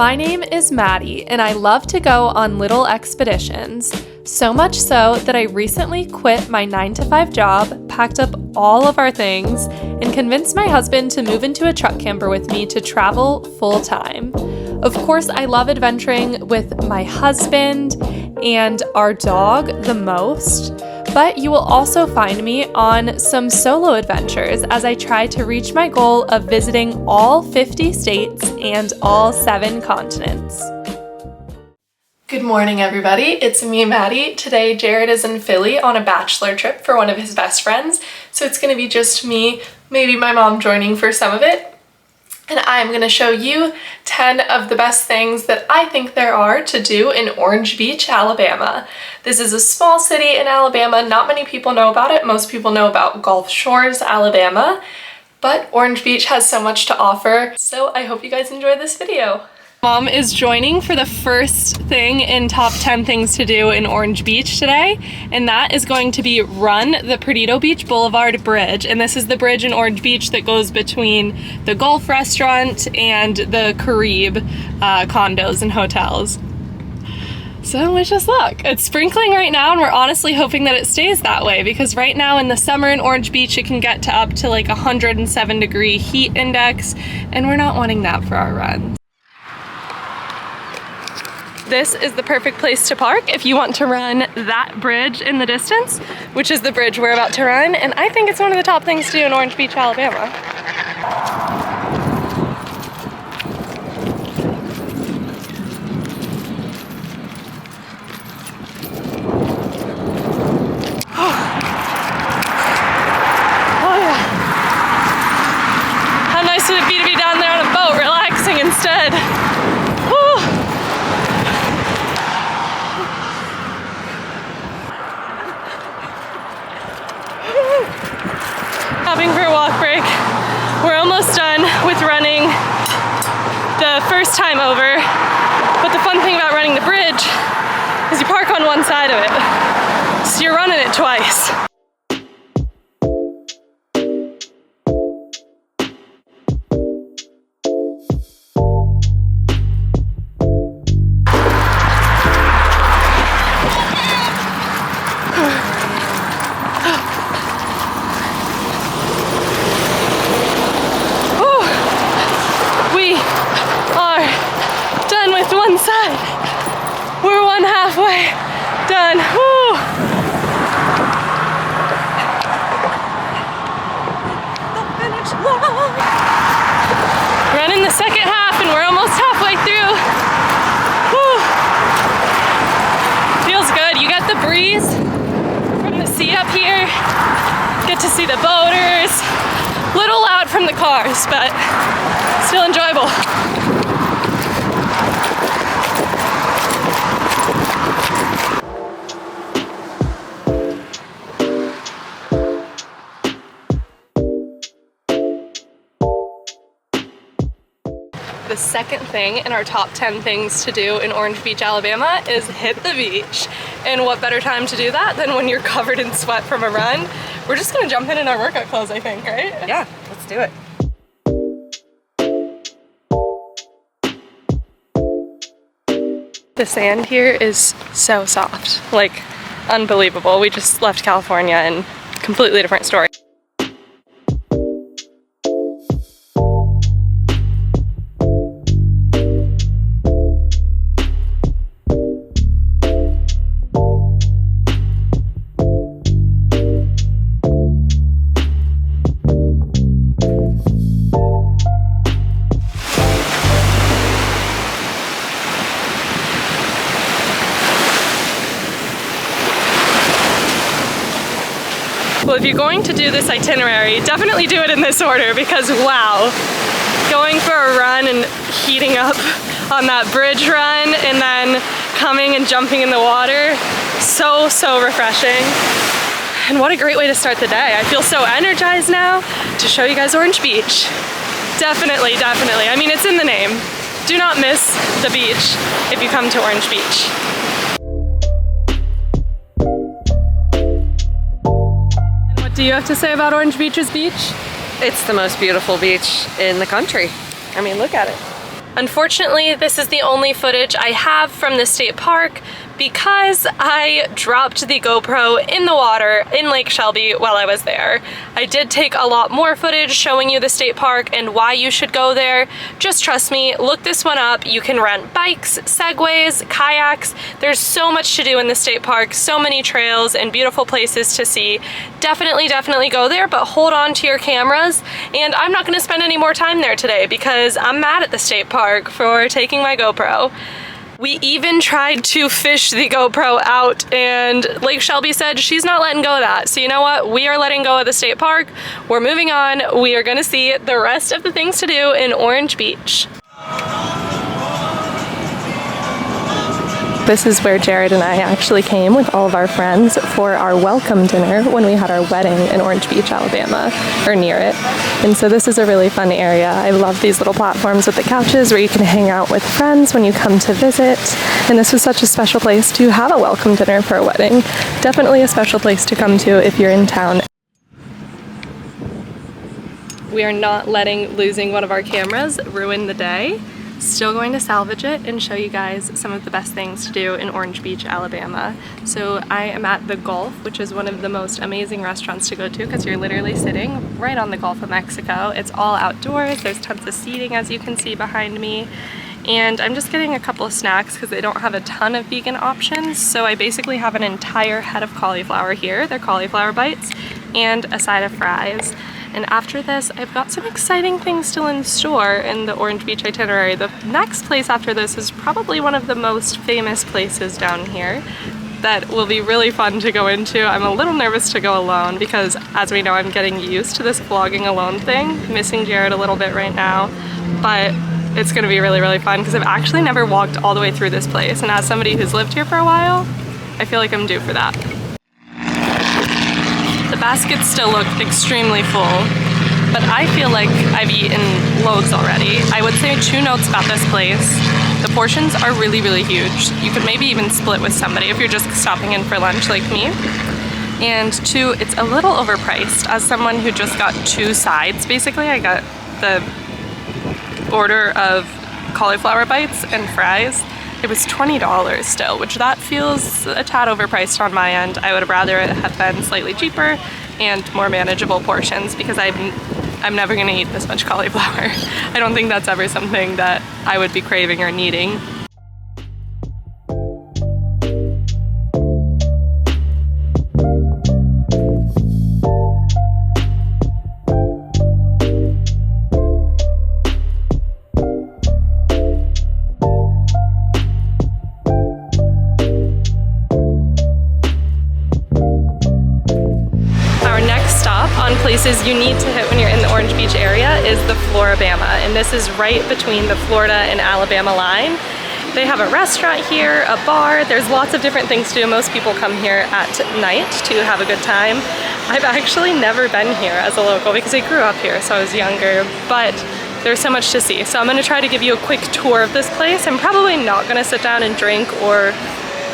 My name is Maddie, and I love to go on little expeditions. So much so that I recently quit my 9-to-5 job, packed up all of our things, and convinced my husband to move into a truck camper with me to travel full time. Of course, I love adventuring with my husband and our dog the most, but you will also find me on some solo adventures as I try to reach my goal of visiting all 50 states and all 7 continents. Good morning, everybody. It's me, Maddie. Today, Jared is in Philly on a bachelor trip for one of his best friends, so it's going to be just me, maybe my mom joining for some of it. And I'm going to show you 10 of the best things that I think there are to do in Orange Beach, Alabama. This is a small city in Alabama. Not many people know about it. Most people know about Gulf Shores, Alabama, but Orange Beach has so much to offer. So I hope you guys enjoy this video. Mom is joining for the first thing in top 10 things to do in Orange Beach today, and that is going to be run the Perdido Beach Boulevard Bridge. And this is the bridge in Orange Beach that goes between the Gulf Restaurant and the Caribe condos and hotels. So wish us luck. It's sprinkling right now, and we're honestly hoping that it stays that way, because right now in the summer in Orange Beach it can get to up to like 107 degree heat index, and we're not wanting that for our runs. This is the perfect place to park if you want to run that bridge in the distance, which is the bridge we're about to run, and I think it's one of the top things to do in Orange Beach, Alabama. Oh yeah. How nice would it be to be down there on a boat relaxing instead? Stopping for a walk break. We're almost done with running the first time over, but the fun thing about running the bridge is you park on one side of it, so you're running it twice. One side. We're one halfway done. Woo. The finish line. Running the second half, and we're almost halfway through. Woo. Feels good. You got the breeze from the sea up here. Get to see the boaters. Little loud from the cars, but still enjoyable. The second thing in our top 10 things to do in Orange Beach, Alabama is hit the beach. And what better time to do that than when you're covered in sweat from a run? We're just gonna jump in our workout clothes, I think, right? Yeah, let's do it. The sand here is so soft, like unbelievable. We just left California and completely different story. Well, if you're going to do this itinerary, definitely do it in this order, because wow, going for a run and heating up on that bridge run and then coming and jumping in the water, so refreshing. And what a great way to start the day. I feel so energized now to show you guys Orange Beach. Definitely. I mean, it's in the name. Do not miss the beach if you come to Orange Beach. What do you have to say about Orange Beach's beach? It's the most beautiful beach in the country. I mean, look at it. Unfortunately, this is the only footage I have from the state park because I dropped the GoPro in the water in Lake Shelby while I was there. I did take a lot more footage showing you the state park and why you should go there. Just trust me, look this one up. You can rent bikes, segways, kayaks. There's so much to do in the state park, so many trails and beautiful places to see. Definitely go there, but hold on to your cameras. And I'm not gonna spend any more time there today because I'm mad at the state park for taking my GoPro. We even tried to fish the GoPro out and Lake Shelby said she's not letting go of that. So you know what? We are letting go of the state park. We're moving on. We are gonna see the rest of the things to do in Orange Beach. This is where Jared and I actually came with all of our friends for our welcome dinner when we had our wedding in Orange Beach, Alabama, or near it. And so this is a really fun area. I love these little platforms with the couches where you can hang out with friends when you come to visit. And this was such a special place to have a welcome dinner for a wedding. Definitely a special place to come to if you're in town. We are not letting losing one of our cameras ruin the day. Still going to salvage it and show you guys some of the best things to do in Orange Beach, Alabama. So I am at the Gulf, which is one of the most amazing restaurants to go to because you're literally sitting right on the Gulf of Mexico. It's all outdoors. There's tons of seating, as you can see behind me. And I'm just getting a couple of snacks because they don't have a ton of vegan options. So I basically have an entire head of cauliflower here. They're cauliflower bites and a side of fries. And after this, I've got some exciting things still in store in the Orange Beach itinerary. The next place after this is probably one of the most famous places down here that will be really fun to go into. I'm a little nervous to go alone because, as we know, I'm getting used to this vlogging alone thing. Missing Jared a little bit right now, but it's gonna be really fun because I've actually never walked all the way through this place. And as somebody who's lived here for a while, I feel like I'm due for that. The baskets still look extremely full, but I feel like I've eaten loads already. I would say 2 notes about this place. The portions are really huge. You could maybe even split with somebody if you're just stopping in for lunch like me. And 2, it's a little overpriced. As someone who just got 2 sides, basically, I got the order of cauliflower bites and fries. It was $20 still, which that feels a tad overpriced on my end. I would have rather it have been slightly cheaper and more manageable portions because I'm never gonna eat this much cauliflower. I don't think that's ever something that I would be craving or needing. Places you need to hit when you're in the Orange Beach area is the Flora-Bama, and this is right between the Florida and Alabama line. They have a restaurant here, a bar, there's lots of different things to do. Most people come here at night to have a good time. I've actually never been here as a local because I grew up here, so I was younger, but there's so much to see. So I'm gonna try to give you a quick tour of this place. I'm probably not gonna sit down and drink or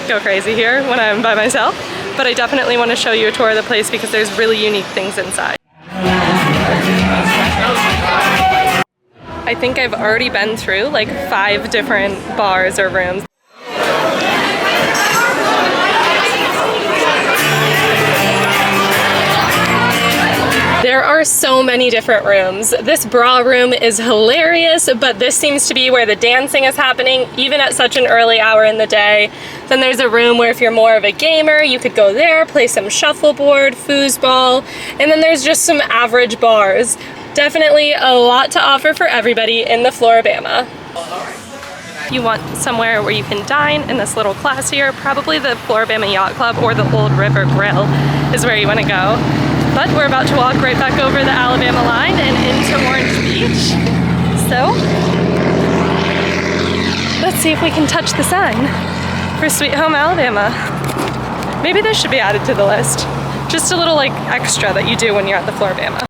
go crazy here when I'm by myself, but I definitely want to show you a tour of the place because there's really unique things inside. I think I've already been through like 5 different bars or rooms. There are so many different rooms. This bra room is hilarious, but this seems to be where the dancing is happening, even at such an early hour in the day. Then there's a room where if you're more of a gamer, you could go there, play some shuffleboard, foosball, and then there's just some average bars. Definitely a lot to offer for everybody in the Flora-Bama. You want somewhere where you can dine in this little class here, probably the Flora-Bama Yacht Club or the Old River Grill is where you want to go. But we're about to walk right back over the Alabama line and into Orange Beach. So, let's see if we can touch the sign for Sweet Home Alabama. Maybe this should be added to the list. Just a little like extra that you do when you're at the Flora-Bama.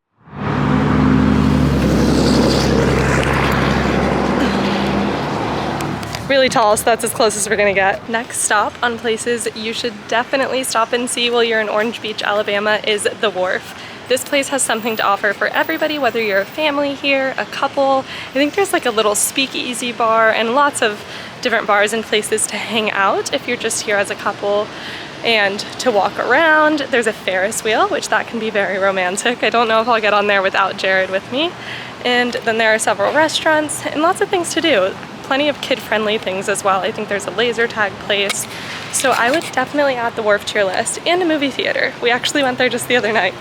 Really tall, so that's as close as we're gonna get. Next stop on places you should definitely stop and see while you're in Orange Beach, Alabama is the Wharf. This place has something to offer for everybody, whether you're a family here, a couple. I think there's like a little speakeasy bar and lots of different bars and places to hang out if you're just here as a couple and to walk around. There's a Ferris wheel, which that can be very romantic. I don't know if I'll get on there without Jared with me. And then there are several restaurants and lots of things to do. Plenty of kid-friendly things as well. I think there's a laser tag place. So I would definitely add the Wharf to your list, and a movie theater. We actually went there just the other night.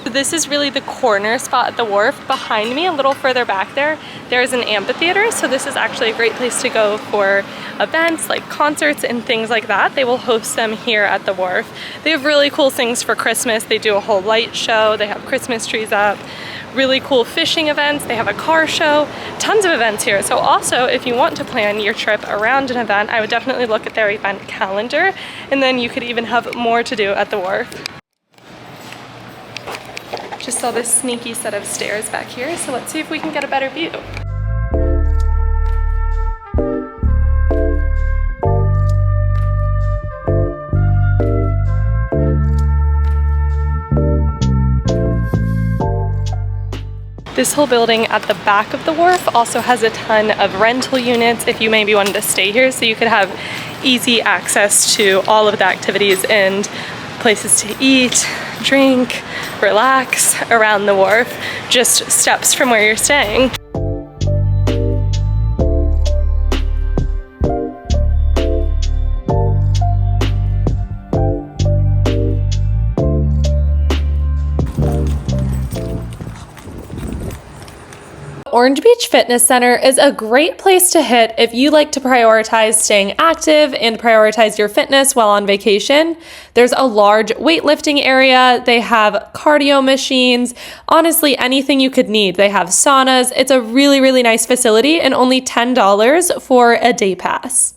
This is really the corner spot at the Wharf. Behind me, a little further back there, there's an amphitheater. So this is actually a great place to go for events like concerts and things like that. They will host them here at the Wharf. They have really cool things for Christmas. They do a whole light show. They have Christmas trees up. Really cool fishing events. They have a car show, tons of events here. So also, if you want to plan your trip around an event, I would definitely look at their event calendar, and then you could even have more to do at the Wharf. Just saw this sneaky set of stairs back here, so let's see if we can get a better view. This whole building at the back of the Wharf also has a ton of rental units if you maybe wanted to stay here, so you could have easy access to all of the activities and places to eat, drink, relax around the Wharf, just steps from where you're staying. Orange Beach Fitness Center is a great place to hit if you like to prioritize staying active and prioritize your fitness while on vacation. There's a large weightlifting area. They have cardio machines. Honestly, anything you could need. They have saunas. It's a really, really nice facility and only $10 for a day pass.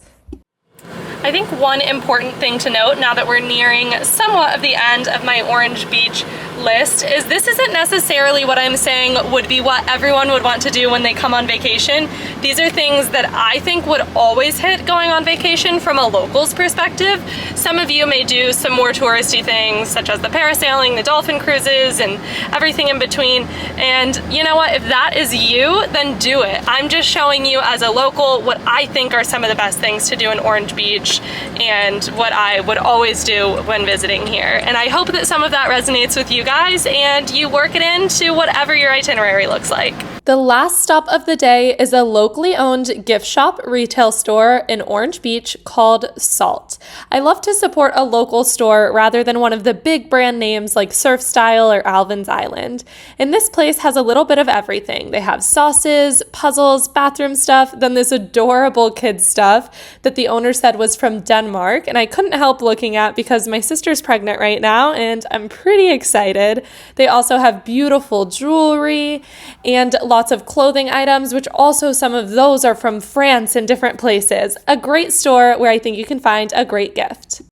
I think one important thing to note now that we're nearing somewhat of the end of my Orange Beach list is this isn't necessarily what I'm saying would be what everyone would want to do when they come on vacation. These are things that I think would always hit going on vacation from a local's perspective. Some of you may do some more touristy things such as the parasailing, the dolphin cruises, and everything in between. And you know what, if that is you, then do it. I'm just showing you as a local what I think are some of the best things to do in Orange Beach and what I would always do when visiting here. And I hope that some of that resonates with you guys and you work it into whatever your itinerary looks like. The last stop of the day is a locally owned gift shop retail store in Orange Beach called Salt. I love to support a local store rather than one of the big brand names like Surf Style or Alvin's Island. And this place has a little bit of everything. They have sauces, puzzles, bathroom stuff, then this adorable kids stuff that the owner said was from Denmark, and I couldn't help looking at because my sister's pregnant right now and I'm pretty excited. They also have beautiful jewelry and lots of clothing items, which also some of those are from France and different places. A great store where I think you can find a great gift.